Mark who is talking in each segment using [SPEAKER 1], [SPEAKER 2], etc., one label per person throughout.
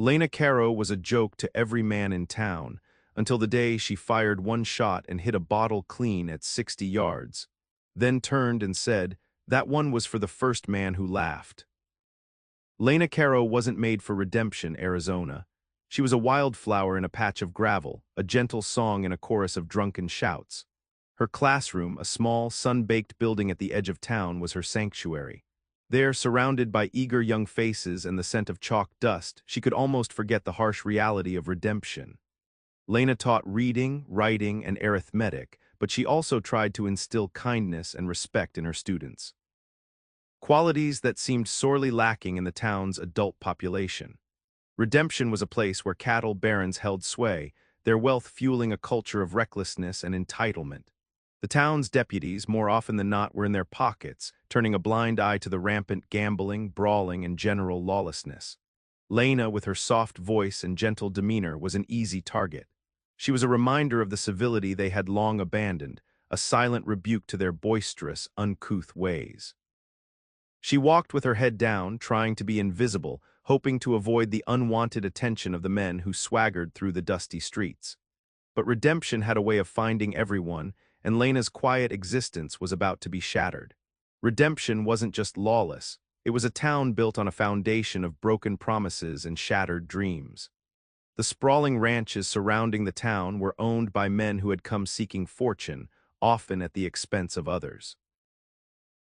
[SPEAKER 1] Lena Caro was a joke to every man in town, until the day she fired one shot and hit a bottle clean at 60 yards, then turned and said, "That one was for the first man who laughed." Lena Caro wasn't made for Redemption, Arizona. She was a wildflower in a patch of gravel, a gentle song in a chorus of drunken shouts. Her classroom, a small, sun-baked building at the edge of town, was her sanctuary. There, surrounded by eager young faces and the scent of chalk dust, she could almost forget the harsh reality of redemption. Lena taught reading, writing, and arithmetic, but she also tried to instill kindness and respect in her students. Qualities that seemed sorely lacking in the town's adult population. Redemption was a place where cattle barons held sway, their wealth fueling a culture of recklessness and entitlement. The town's deputies, more often than not, were in their pockets, turning a blind eye to the rampant gambling, brawling, and general lawlessness. Lena, with her soft voice and gentle demeanor, was an easy target. She was a reminder of the civility they had long abandoned, a silent rebuke to their boisterous, uncouth ways. She walked with her head down, trying to be invisible, hoping to avoid the unwanted attention of the men who swaggered through the dusty streets. But redemption had a way of finding everyone, and Lena's quiet existence was about to be shattered. Redemption wasn't just lawless, it was a town built on a foundation of broken promises and shattered dreams. The sprawling ranches surrounding the town were owned by men who had come seeking fortune, often at the expense of others.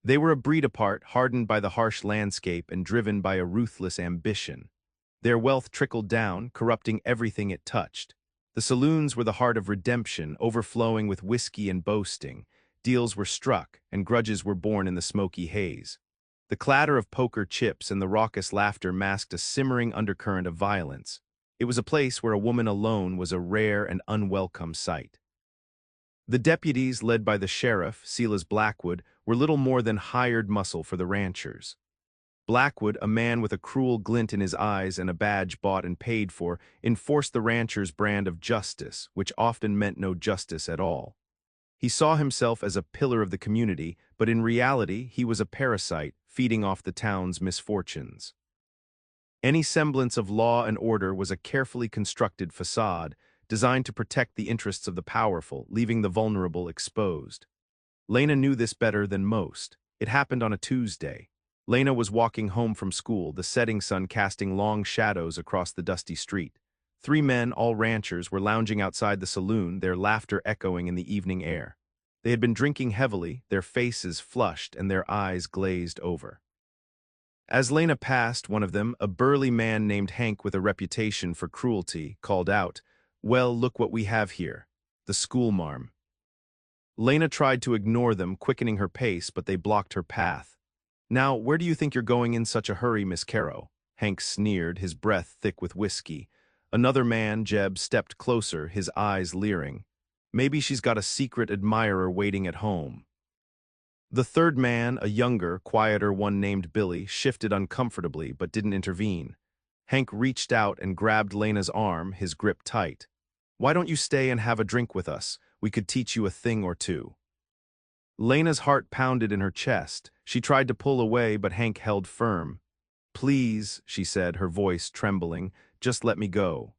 [SPEAKER 1] They were a breed apart, hardened by the harsh landscape and driven by a ruthless ambition. Their wealth trickled down, corrupting everything it touched. The saloons were the heart of redemption, overflowing with whiskey and boasting. Deals were struck, and grudges were born in the smoky haze. The clatter of poker chips and the raucous laughter masked a simmering undercurrent of violence. It was a place where a woman alone was a rare and unwelcome sight. The deputies, led by the sheriff, Silas Blackwood, were little more than hired muscle for the ranchers. Blackwood, a man with a cruel glint in his eyes and a badge bought and paid for, enforced the ranchers' brand of justice, which often meant no justice at all. He saw himself as a pillar of the community, but in reality he was a parasite, feeding off the town's misfortunes. Any semblance of law and order was a carefully constructed facade, designed to protect the interests of the powerful, leaving the vulnerable exposed. Lena knew this better than most. It happened on a Tuesday. Lena was walking home from school, the setting sun casting long shadows across the dusty street. 3 men, all ranchers, were lounging outside the saloon, their laughter echoing in the evening air. They had been drinking heavily, their faces flushed and their eyes glazed over. As Lena passed one of them, a burly man named Hank with a reputation for cruelty called out, "Well, look what we have here. The schoolmarm." Lena tried to ignore them, quickening her pace, but they blocked her path. "Now, where do you think you're going in such a hurry, Miss Caro?" Hank sneered, his breath thick with whiskey. Another man, Jeb, stepped closer, his eyes leering. "Maybe she's got a secret admirer waiting at home." The third man, a younger, quieter one named Billy, shifted uncomfortably but didn't intervene. Hank reached out and grabbed Lena's arm, his grip tight. "Why don't you stay and have a drink with us? We could teach you a thing or two." Lena's heart pounded in her chest. She tried to pull away, but Hank held firm. "Please," she said, her voice trembling, "just let me go."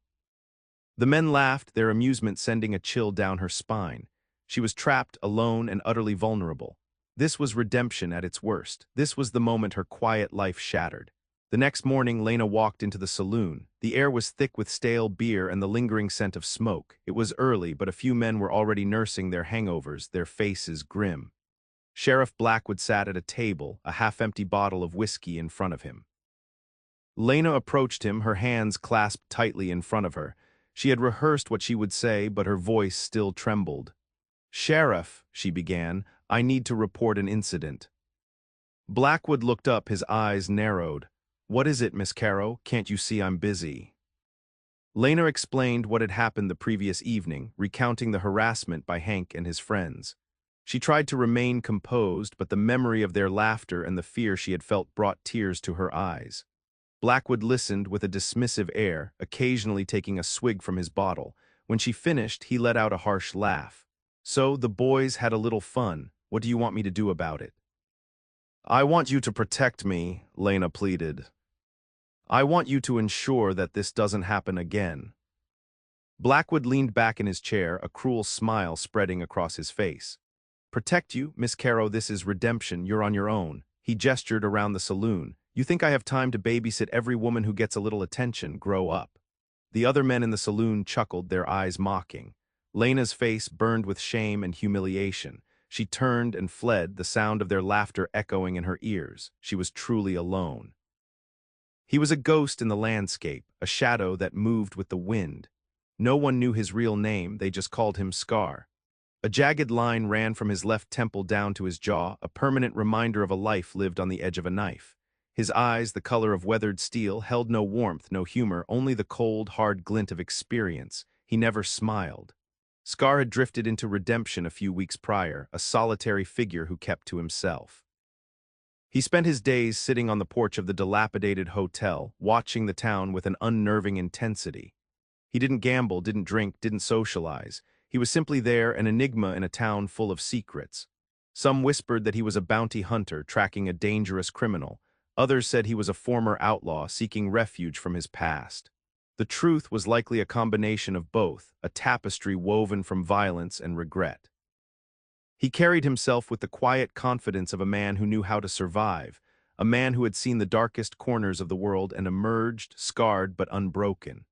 [SPEAKER 1] The men laughed, their amusement sending a chill down her spine. She was trapped, alone, and utterly vulnerable. This was redemption at its worst. This was the moment her quiet life shattered. The next morning, Lena walked into the saloon. The air was thick with stale beer and the lingering scent of smoke. It was early, but a few men were already nursing their hangovers, their faces grim. Sheriff Blackwood sat at a table, a half-empty bottle of whiskey in front of him. Lena approached him, her hands clasped tightly in front of her. She had rehearsed what she would say, but her voice still trembled. "Sheriff," she began, "I need to report an incident." Blackwood looked up, his eyes narrowed. "What is it, Miss Caro? Can't you see I'm busy?" Lena explained what had happened the previous evening, recounting the harassment by Hank and his friends. She tried to remain composed, but the memory of their laughter and the fear she had felt brought tears to her eyes. Blackwood listened with a dismissive air, occasionally taking a swig from his bottle. When she finished, he let out a harsh laugh. "So, the boys had a little fun. What do you want me to do about it?" "I want you to protect me," Lena pleaded. I want you to ensure that this doesn't happen again. Blackwood leaned back in his chair, a cruel smile spreading across his face. Protect you, Miss Caro, this is redemption, you're on your own. He gestured around the saloon. You think I have time to babysit every woman who gets a little attention? Grow up. The other men in the saloon chuckled, their eyes mocking. Lena's face burned with shame and humiliation. She turned and fled, the sound of their laughter echoing in her ears. She was truly alone. He was a ghost in the landscape, a shadow that moved with the wind. No one knew his real name, they just called him Scar. A jagged line ran from his left temple down to his jaw, a permanent reminder of a life lived on the edge of a knife. His eyes, the color of weathered steel, held no warmth, no humor, only the cold, hard glint of experience. He never smiled. Scar had drifted into redemption a few weeks prior, a solitary figure who kept to himself. He spent his days sitting on the porch of the dilapidated hotel, watching the town with an unnerving intensity. He didn't gamble, didn't drink, didn't socialize. He was simply there, an enigma in a town full of secrets. Some whispered that he was a bounty hunter tracking a dangerous criminal. Others said he was a former outlaw seeking refuge from his past. The truth was likely a combination of both, a tapestry woven from violence and regret. He carried himself with the quiet confidence of a man who knew how to survive, a man who had seen the darkest corners of the world and emerged, scarred but unbroken.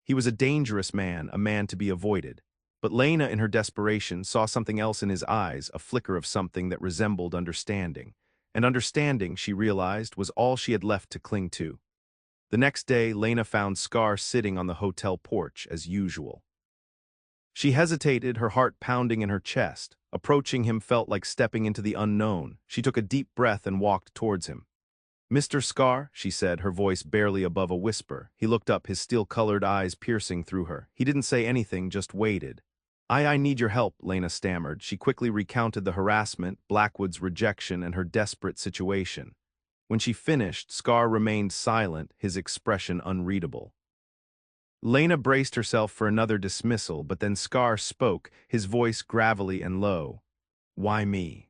[SPEAKER 1] He was a dangerous man, a man to be avoided. But Lena, in her desperation, saw something else in his eyes, a flicker of something that resembled understanding. And understanding, she realized, was all she had left to cling to. The next day, Lena found Scar sitting on the hotel porch as usual. She hesitated, her heart pounding in her chest. Approaching him felt like stepping into the unknown. She took a deep breath and walked towards him. "Mr. Scar," she said, her voice barely above a whisper. He looked up, his steel-colored eyes piercing through her. He didn't say anything, just waited. I need your help," Lena stammered. She quickly recounted the harassment, Blackwood's rejection, and her desperate situation. When she finished, Scar remained silent, his expression unreadable. Lena braced herself for another dismissal, but then Scar spoke, his voice gravelly and low. "Why me?"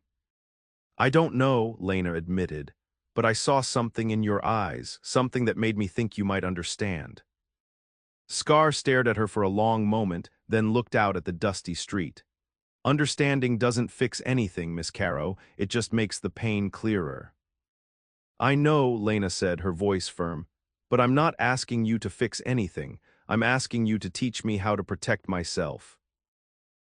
[SPEAKER 1] "I don't know," Lena admitted, "but I saw something in your eyes, something that made me think you might understand." Scar stared at her for a long moment, then looked out at the dusty street. "Understanding doesn't fix anything, Miss Caro, it just makes the pain clearer." "I know," Lena said, her voice firm, "but I'm not asking you to fix anything. I'm asking you to teach me how to protect myself."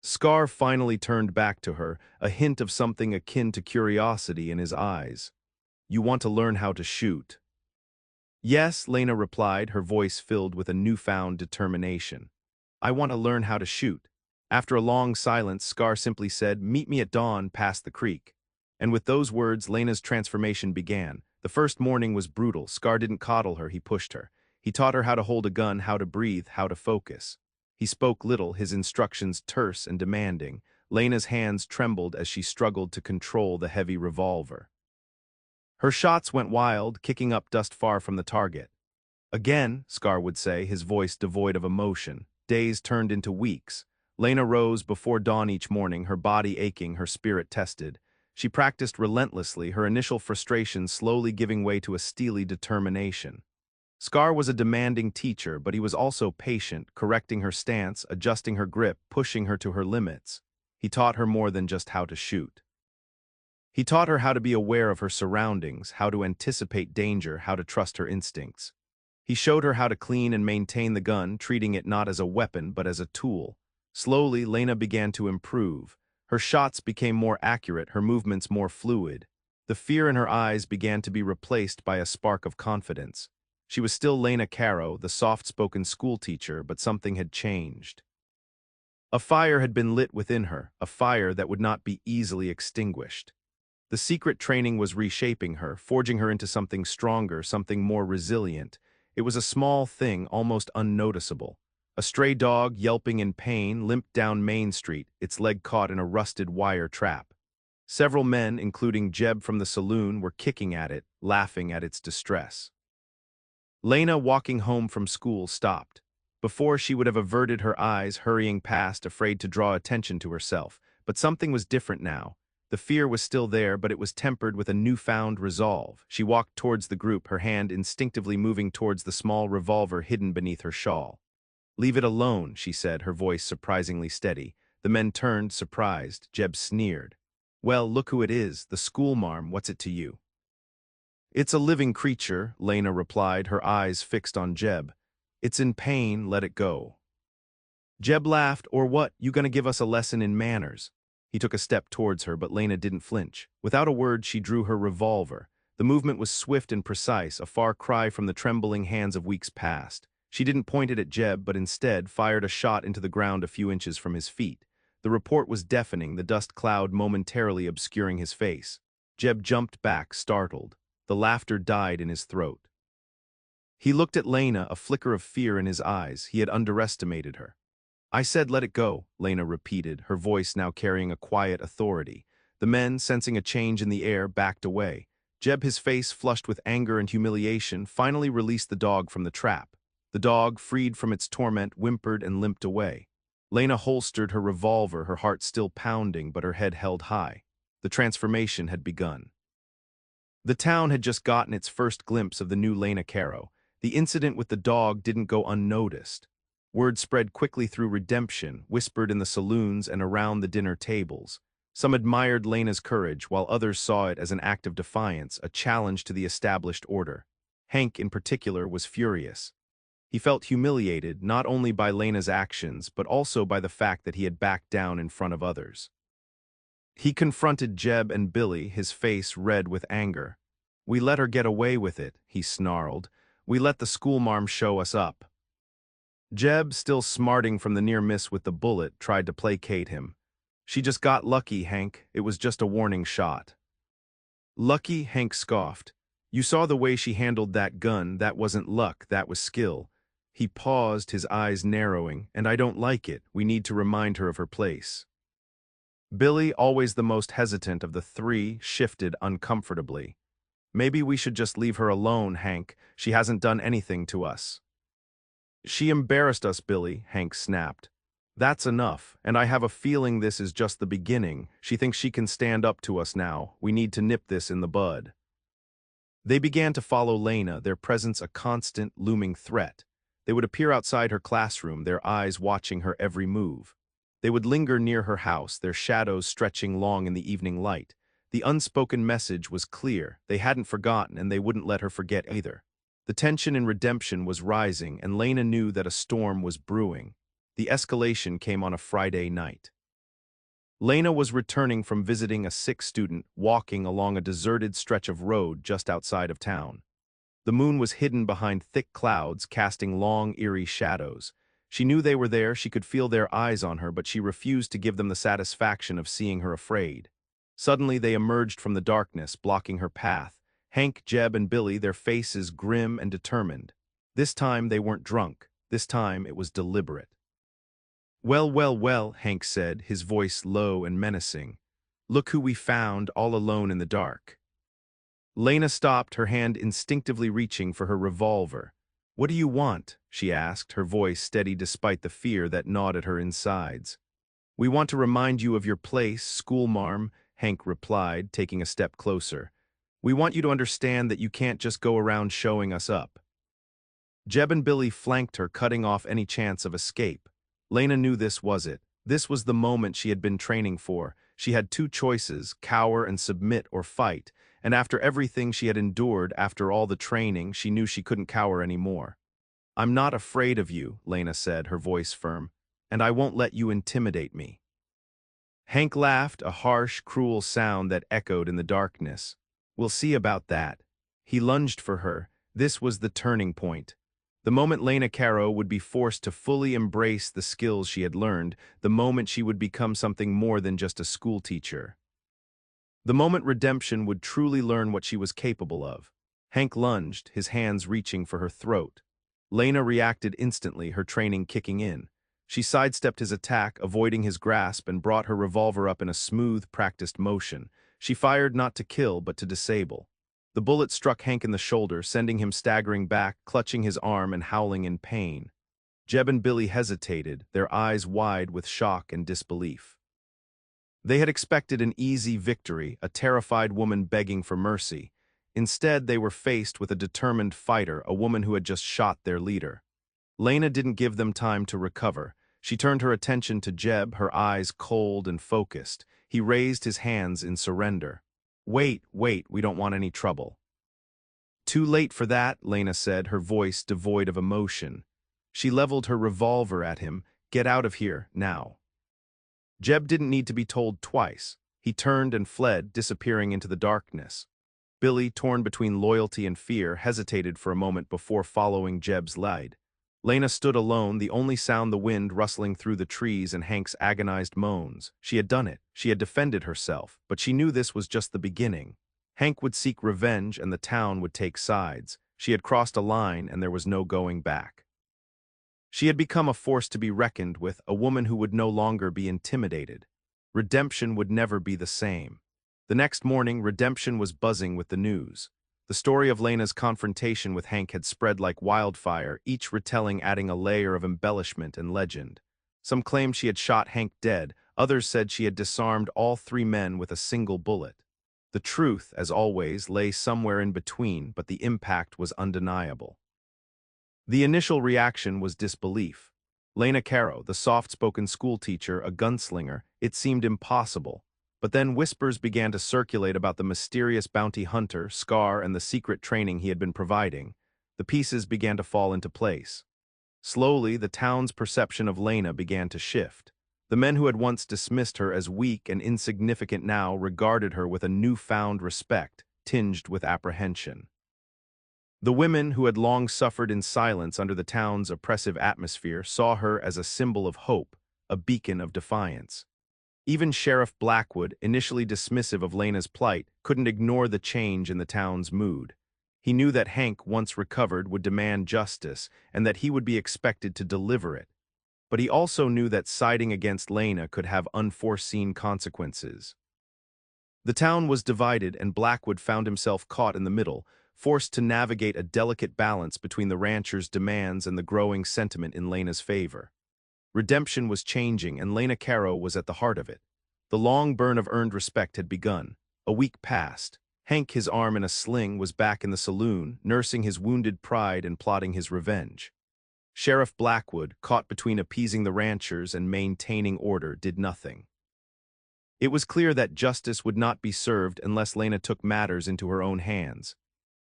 [SPEAKER 1] Scar finally turned back to her, a hint of something akin to curiosity in his eyes. "You want to learn how to shoot?" "Yes," Lena replied, her voice filled with a newfound determination. "I want to learn how to shoot." After a long silence, Scar simply said, "Meet me at dawn past the creek." And with those words, Lena's transformation began. The first morning was brutal. Scar didn't coddle her, he pushed her. He taught her how to hold a gun, how to breathe, how to focus. He spoke little, his instructions terse and demanding. Lena's hands trembled as she struggled to control the heavy revolver. Her shots went wild, kicking up dust far from the target. "Again," Scar would say, his voice devoid of emotion. Days turned into weeks. Lena rose before dawn each morning, her body aching, her spirit tested. She practiced relentlessly, her initial frustration slowly giving way to a steely determination. Scar was a demanding teacher, but he was also patient, correcting her stance, adjusting her grip, pushing her to her limits. He taught her more than just how to shoot. He taught her how to be aware of her surroundings, how to anticipate danger, how to trust her instincts. He showed her how to clean and maintain the gun, treating it not as a weapon but as a tool. Slowly, Lena began to improve. Her shots became more accurate, her movements more fluid. The fear in her eyes began to be replaced by a spark of confidence. She was still Lena Caro, the soft-spoken schoolteacher, but something had changed. A fire had been lit within her, a fire that would not be easily extinguished. The secret training was reshaping her, forging her into something stronger, something more resilient. It was a small thing, almost unnoticeable. A stray dog, yelping in pain, limped down Main Street, its leg caught in a rusted wire trap. Several men, including Jeb from the saloon, were kicking at it, laughing at its distress. Lena, walking home from school, stopped. Before, she would have averted her eyes, hurrying past, afraid to draw attention to herself. But something was different now. The fear was still there, but it was tempered with a newfound resolve. She walked towards the group, her hand instinctively moving towards the small revolver hidden beneath her shawl. "Leave it alone," she said, her voice surprisingly steady. The men turned, surprised. Jeb sneered. "Well, look who it is, the schoolmarm, what's it to you?" "It's a living creature," Lena replied, her eyes fixed on Jeb. "It's in pain, let it go." Jeb laughed. "Or what, you gonna give us a lesson in manners?" He took a step towards her, but Lena didn't flinch. Without a word, she drew her revolver. The movement was swift and precise, a far cry from the trembling hands of weeks past. She didn't point it at Jeb, but instead fired a shot into the ground a few inches from his feet. The report was deafening, the dust cloud momentarily obscuring his face. Jeb jumped back, startled. The laughter died in his throat. He looked at Lena, a flicker of fear in his eyes. He had underestimated her. "I said let it go," Lena repeated, her voice now carrying a quiet authority. The men, sensing a change in the air, backed away. Jeb, his face flushed with anger and humiliation, finally released the dog from the trap. The dog, freed from its torment, whimpered and limped away. Lena holstered her revolver, her heart still pounding, but her head held high. The transformation had begun. The town had just gotten its first glimpse of the new Lena Caro. The incident with the dog didn't go unnoticed. Word spread quickly through redemption, whispered in the saloons and around the dinner tables. Some admired Lena's courage, while others saw it as an act of defiance, a challenge to the established order. Hank, in particular, was furious. He felt humiliated not only by Lena's actions, but also by the fact that he had backed down in front of others. He confronted Jeb and Billy, his face red with anger. "We let her get away with it," he snarled. "We let the schoolmarm show us up." Jeb, still smarting from the near miss with the bullet, tried to placate him. "She just got lucky, Hank. It was just a warning shot." "Lucky?" Hank scoffed. "You saw the way she handled that gun. That wasn't luck, that was skill." He paused, his eyes narrowing. "And I don't like it. We need to remind her of her place." Billy, always the most hesitant of the three, shifted uncomfortably. "Maybe we should just leave her alone, Hank. She hasn't done anything to us." "She embarrassed us, Billy," Hank snapped. "That's enough, and I have a feeling this is just the beginning. She thinks she can stand up to us now. We need to nip this in the bud." They began to follow Lena, their presence a constant, looming threat. They would appear outside her classroom, their eyes watching her every move. They would linger near her house, their shadows stretching long in the evening light. The unspoken message was clear. They hadn't forgotten, and they wouldn't let her forget either. The tension in redemption was rising, and Lena knew that a storm was brewing. The escalation came on a Friday night. Lena was returning from visiting a sick student, walking along a deserted stretch of road just outside of town. The moon was hidden behind thick clouds, casting long, eerie shadows. She knew they were there, she could feel their eyes on her, but she refused to give them the satisfaction of seeing her afraid. Suddenly they emerged from the darkness, blocking her path. Hank, Jeb, and Billy, their faces grim and determined. This time they weren't drunk. This time it was deliberate. "Well, well, well," Hank said, his voice low and menacing. "Look who we found, all alone in the dark." Lena stopped, her hand instinctively reaching for her revolver. "What do you want?" she asked, her voice steady despite the fear that gnawed at her insides. "We want to remind you of your place, schoolmarm," Hank replied, taking a step closer. "We want you to understand that you can't just go around showing us up." Jeb and Billy flanked her, cutting off any chance of escape. Lena knew this was it. This was the moment she had been training for. She had two choices, cower and submit or fight, and after everything she had endured, after all the training, she knew she couldn't cower anymore. "I'm not afraid of you," Lena said, her voice firm, "and I won't let you intimidate me." Hank laughed, a harsh, cruel sound that echoed in the darkness. "We'll see about that." He lunged for her. This was the turning point. The moment Lena Caro would be forced to fully embrace the skills she had learned, the moment she would become something more than just a schoolteacher. The moment redemption would truly learn what she was capable of. Hank lunged, his hands reaching for her throat. Lena reacted instantly, her training kicking in. She sidestepped his attack, avoiding his grasp, and brought her revolver up in a smooth, practiced motion. She fired not to kill, but to disable. The bullet struck Hank in the shoulder, sending him staggering back, clutching his arm and howling in pain. Jeb and Billy hesitated, their eyes wide with shock and disbelief. They had expected an easy victory, a terrified woman begging for mercy. Instead, they were faced with a determined fighter, a woman who had just shot their leader. Lena didn't give them time to recover. She turned her attention to Jeb, her eyes cold and focused. He raised his hands in surrender. "Wait, wait, we don't want any trouble." "Too late for that," Lena said, her voice devoid of emotion. She leveled her revolver at him. "Get out of here, now." Jeb didn't need to be told twice. He turned and fled, disappearing into the darkness. Billy, torn between loyalty and fear, hesitated for a moment before following Jeb's lead. Lena stood alone, the only sound the wind rustling through the trees and Hank's agonized moans. She had done it. She had defended herself, but she knew this was just the beginning. Hank would seek revenge and the town would take sides. She had crossed a line and there was no going back. She had become a force to be reckoned with, a woman who would no longer be intimidated. Redemption would never be the same. The next morning, Redemption was buzzing with the news. The story of Lena's confrontation with Hank had spread like wildfire, each retelling adding a layer of embellishment and legend. Some claimed she had shot Hank dead, others said she had disarmed all three men with a single bullet. The truth, as always, lay somewhere in between, but the impact was undeniable. The initial reaction was disbelief. Lena Caro, the soft-spoken schoolteacher, a gunslinger, it seemed impossible. But then whispers began to circulate about the mysterious bounty hunter, Scar, and the secret training he had been providing. The pieces began to fall into place. Slowly, the town's perception of Lena began to shift. The men who had once dismissed her as weak and insignificant now regarded her with a newfound respect, tinged with apprehension. The women who had long suffered in silence under the town's oppressive atmosphere saw her as a symbol of hope, a beacon of defiance. Even Sheriff Blackwood, initially dismissive of Lena's plight, couldn't ignore the change in the town's mood. He knew that Hank, once recovered, would demand justice, and that he would be expected to deliver it. But he also knew that siding against Lena could have unforeseen consequences. The town was divided, and Blackwood found himself caught in the middle, forced to navigate a delicate balance between the ranchers' demands and the growing sentiment in Lena's favor. Redemption was changing, and Lena Caro was at the heart of it. The long burn of earned respect had begun. A week passed. Hank, his arm in a sling, was back in the saloon, nursing his wounded pride and plotting his revenge. Sheriff Blackwood, caught between appeasing the ranchers and maintaining order, did nothing. It was clear that justice would not be served unless Lena took matters into her own hands.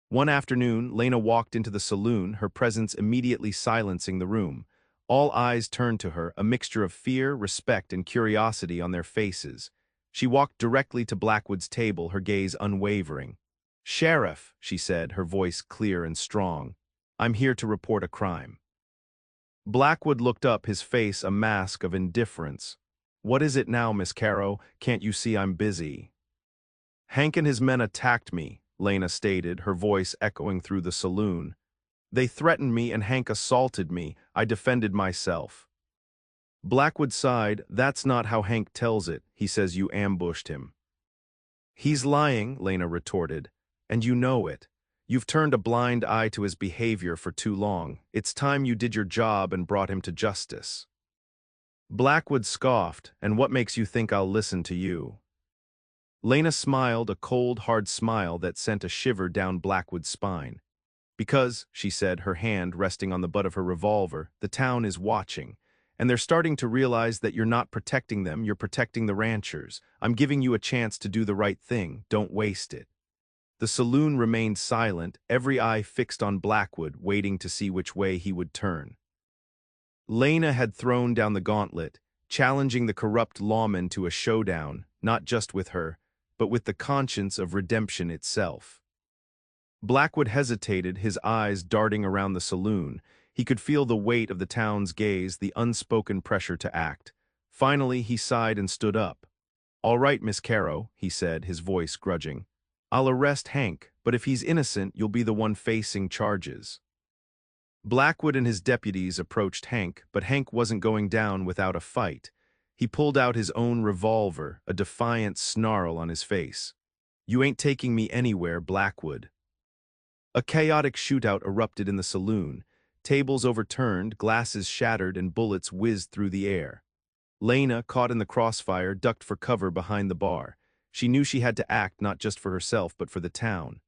[SPEAKER 1] One afternoon, Lena walked into the saloon, her presence immediately silencing the room. All eyes turned to her, a mixture of fear, respect, and curiosity on their faces. She walked directly to Blackwood's table, her gaze unwavering. "Sheriff," she said, her voice clear and strong, "I'm here to report a crime." Blackwood looked up, his face a mask of indifference. "What is it now, Miss Caro? Can't you see I'm busy?" "Hank and his men attacked me," Lena stated, her voice echoing through the saloon. "They threatened me and Hank assaulted me. I defended myself." Blackwood sighed. "That's not how Hank tells it. He says you ambushed him." "He's lying," Lena retorted, "and you know it. You've turned a blind eye to his behavior for too long. It's time you did your job and brought him to justice." Blackwood scoffed. "And what makes you think I'll listen to you?" Lena smiled, a cold, hard smile that sent a shiver down Blackwood's spine. "Because," she said, her hand resting on the butt of her revolver, "the town is watching, and they're starting to realize that you're not protecting them, you're protecting the ranchers. I'm giving you a chance to do the right thing. Don't waste it." The saloon remained silent, every eye fixed on Blackwood, waiting to see which way he would turn. Lena had thrown down the gauntlet, challenging the corrupt lawman to a showdown, not just with her, but with the conscience of redemption itself. Blackwood hesitated, his eyes darting around the saloon. He could feel the weight of the town's gaze, the unspoken pressure to act. Finally, he sighed and stood up. "All right, Miss Caro," he said, his voice grudging. "I'll arrest Hank, but if he's innocent, you'll be the one facing charges." Blackwood and his deputies approached Hank, but Hank wasn't going down without a fight. He pulled out his own revolver, a defiant snarl on his face. "You ain't taking me anywhere, Blackwood." A chaotic shootout erupted in the saloon. Tables overturned, glasses shattered, and bullets whizzed through the air. Lena, caught in the crossfire, ducked for cover behind the bar. She knew she had to act not just for herself but for the town.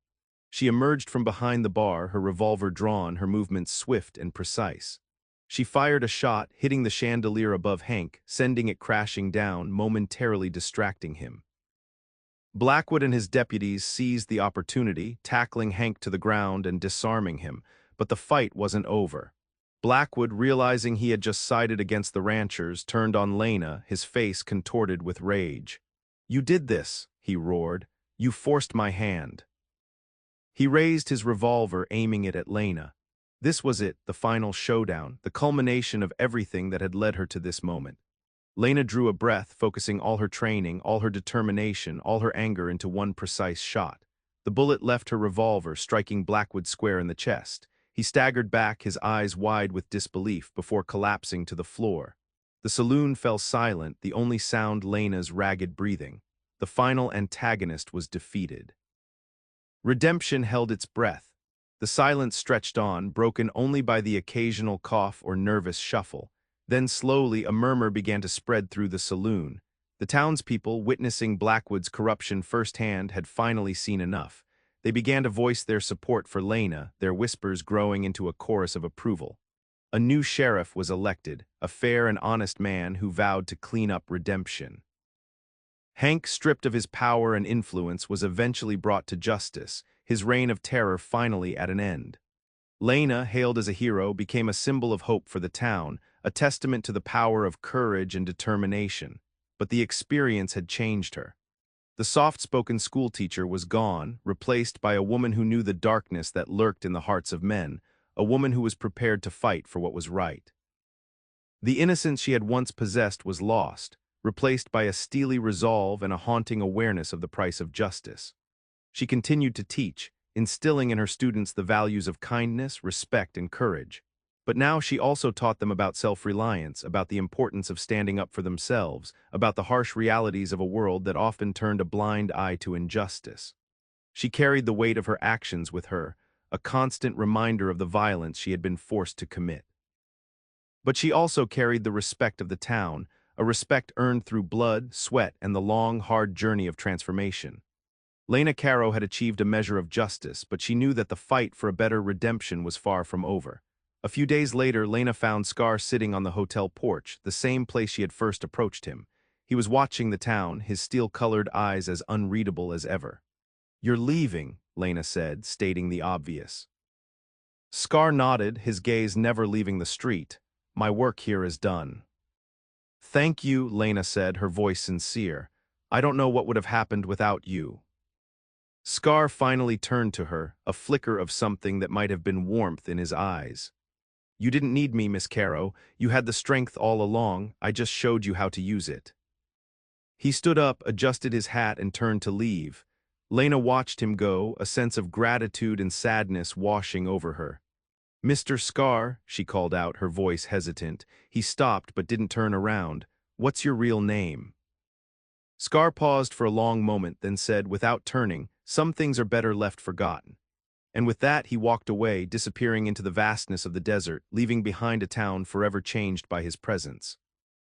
[SPEAKER 1] She emerged from behind the bar, her revolver drawn, her movements swift and precise. She fired a shot, hitting the chandelier above Hank, sending it crashing down, momentarily distracting him. Blackwood and his deputies seized the opportunity, tackling Hank to the ground and disarming him, but the fight wasn't over. Blackwood, realizing he had just sided against the ranchers, turned on Lena, his face contorted with rage. "You did this," he roared. "You forced my hand." He raised his revolver, aiming it at Lena. This was it, the final showdown, the culmination of everything that had led her to this moment. Lena drew a breath, focusing all her training, all her determination, all her anger into one precise shot. The bullet left her revolver, striking Blackwood square in the chest. He staggered back, his eyes wide with disbelief, before collapsing to the floor. The saloon fell silent, the only sound Lena's ragged breathing. The final antagonist was defeated. Redemption held its breath. The silence stretched on, broken only by the occasional cough or nervous shuffle. Then slowly a murmur began to spread through the saloon. The townspeople, witnessing Blackwood's corruption firsthand, had finally seen enough. They began to voice their support for Lena, their whispers growing into a chorus of approval. A new sheriff was elected, a fair and honest man who vowed to clean up redemption. Hank, stripped of his power and influence, was eventually brought to justice, his reign of terror finally at an end. Lena, hailed as a hero, became a symbol of hope for the town, a testament to the power of courage and determination. But the experience had changed her. The soft-spoken schoolteacher was gone, replaced by a woman who knew the darkness that lurked in the hearts of men, a woman who was prepared to fight for what was right. The innocence she had once possessed was lost, replaced by a steely resolve and a haunting awareness of the price of justice. She continued to teach, instilling in her students the values of kindness, respect, and courage. But now she also taught them about self-reliance, about the importance of standing up for themselves, about the harsh realities of a world that often turned a blind eye to injustice. She carried the weight of her actions with her, a constant reminder of the violence she had been forced to commit. But she also carried the respect of the town, a respect earned through blood, sweat, and the long, hard journey of transformation. Lena Caro had achieved a measure of justice, but she knew that the fight for a better redemption was far from over. A few days later, Lena found Scar sitting on the hotel porch, the same place she had first approached him. He was watching the town, his steel-colored eyes as unreadable as ever. "You're leaving," Lena said, stating the obvious. Scar nodded, his gaze never leaving the street. "My work here is done." "Thank you," Lena said, her voice sincere. "I don't know what would have happened without you." Scar finally turned to her, a flicker of something that might have been warmth in his eyes. "You didn't need me, Miss Caro. You had the strength all along. I just showed you how to use it." He stood up, adjusted his hat, and turned to leave. Lena watched him go, a sense of gratitude and sadness washing over her. "Mr. Scar," she called out, her voice hesitant. He stopped but didn't turn around. "What's your real name?" Scar paused for a long moment, then said, without turning, "Some things are better left forgotten." And with that, he walked away, disappearing into the vastness of the desert, leaving behind a town forever changed by his presence.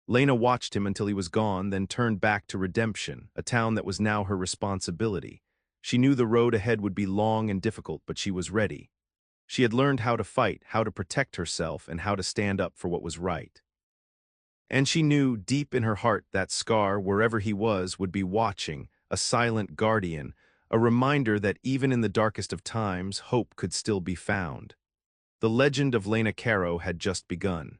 [SPEAKER 1] Lena watched him until he was gone, then turned back to redemption, a town that was now her responsibility. She knew the road ahead would be long and difficult, but she was ready. She had learned how to fight, how to protect herself, and how to stand up for what was right. And she knew, deep in her heart, that Scar, wherever he was, would be watching, a silent guardian, a reminder that even in the darkest of times, hope could still be found. The legend of Lena Caro had just begun.